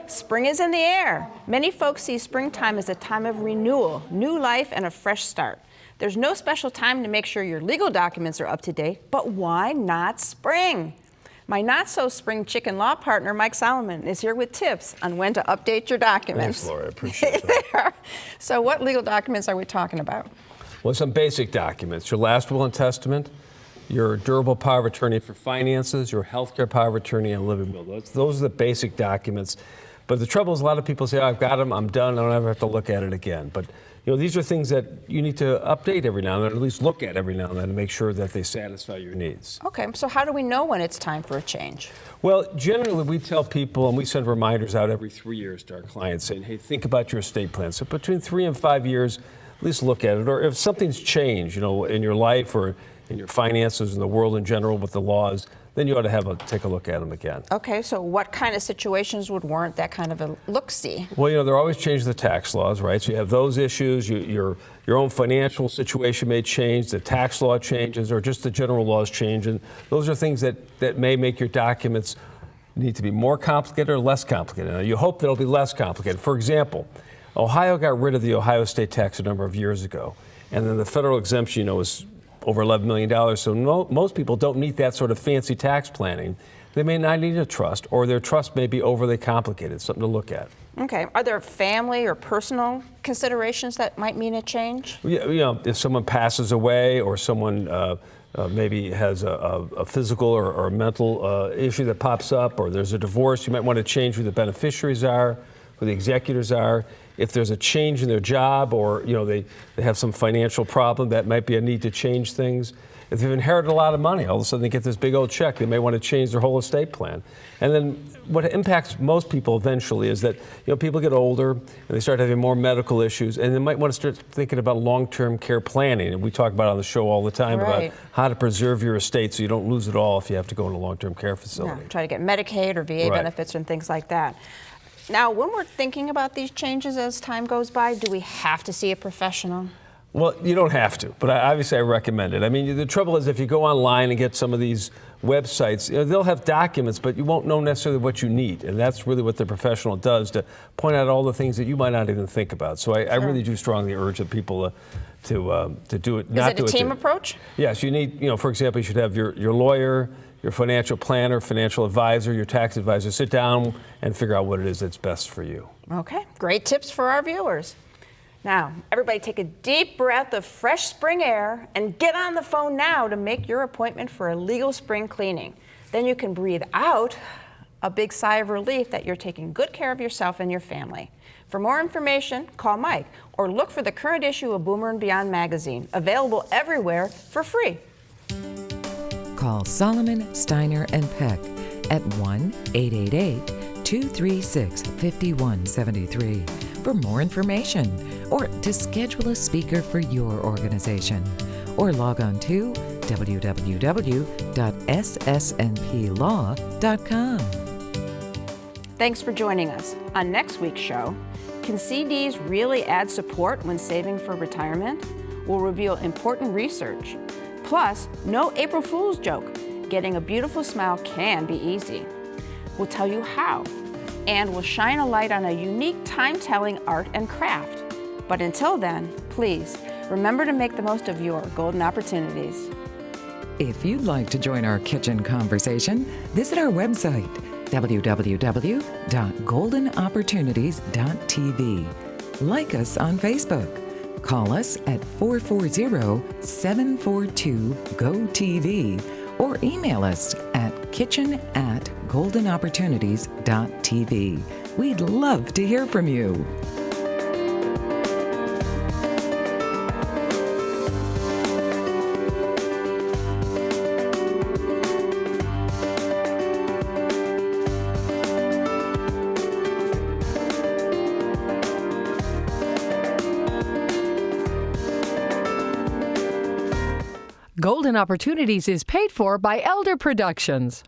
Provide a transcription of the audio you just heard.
Spring is in the air. Many folks see springtime as a time of renewal, new life, and a fresh start. There's no special time to make sure your legal documents are up to date, but why not spring? My not-so-spring chicken law partner, Mike Solomon, is here with tips on when to update your documents. Thanks, Laura. I appreciate that. So what legal documents are we talking about? Well, some basic documents. Your last will and testament, your durable power of attorney for finances, your healthcare power of attorney, and living will. Those are the basic documents. But the trouble is, a lot of people say, oh, I've got them, I'm done, I don't ever have to look at it again. But these are things that you need to update every now and then, or at least look at every now and then to make sure that they satisfy your needs. Okay, so how do we know when it's time for a change? Well, generally we tell people, and we send reminders out every 3 years to our clients saying, hey, think about your estate plan. So between 3 and 5 years, at least look at it. Or if something's changed, in your life or in your finances, in the world in general with the laws, then you ought to take a look at them again. Okay, so what kind of situations would warrant that kind of a look-see? Well, they're always changing the tax laws, right? So you have those issues, your own financial situation may change, the tax law changes, or just the general laws change. And those are things that may make your documents need to be more complicated or less complicated. Now, you hope that it'll be less complicated. For example, Ohio got rid of the Ohio state tax a number of years ago. And then the federal exemption, was over $11 million. So most people don't need that sort of fancy tax planning. They may not need a trust, or their trust may be overly complicated, something to look at. Okay. Are there family or personal considerations that might mean a change? Yeah, if someone passes away, or someone maybe has a physical or a mental issue that pops up, or there's a divorce, you might want to change who the beneficiaries are, who the executors are. If there's a change in their job, or they have some financial problem, that might be a need to change things. If they've inherited a lot of money, all of a sudden they get this big old check, they may want to change their whole estate plan. And then what impacts most people eventually is that people get older and they start having more medical issues, and they might want to start thinking about long-term care planning. And we talk about it on the show all the time about how to preserve your estate so you don't lose it all if you have to go in a long-term care facility. Yeah, try to get Medicaid or VA benefits and things like that. Now, when we're thinking about these changes as time goes by, do we have to see a professional? Well, you don't have to, but obviously I recommend it. I mean, the trouble is if you go online and get some of these websites, they'll have documents, but you won't know necessarily what you need. And that's really what the professional does, to point out all the things that you might not even think about. So I really do strongly urge the people to do it. Is it a team approach? Yes, you need, for example, you should have your lawyer, your financial planner, financial advisor, your tax advisor sit down and figure out what it is that's best for you. Okay, great tips for our viewers. Now, everybody take a deep breath of fresh spring air and get on the phone now to make your appointment for a legal spring cleaning. Then you can breathe out a big sigh of relief that you're taking good care of yourself and your family. For more information, call Mike or look for the current issue of Boomer and Beyond magazine, available everywhere for free. Call Solomon, Steiner, and Peck at 1-888-236-5173 for more information, or to schedule a speaker for your organization. Or log on to www.ssnplaw.com. Thanks for joining us. On next week's show, can CDs really add support when saving for retirement? We'll reveal important research. Plus, no April Fool's joke. Getting a beautiful smile can be easy. We'll tell you how, and we'll shine a light on a unique time-telling art and craft. But until then, please remember to make the most of your golden opportunities. If you'd like to join our kitchen conversation, visit our website, www.goldenopportunities.tv. Like us on Facebook. Call us at 440-742-GO-TV or email us at kitchen@goldenopportunities.tv. We'd love to hear from you. Golden Opportunities is paid for by Elder Productions.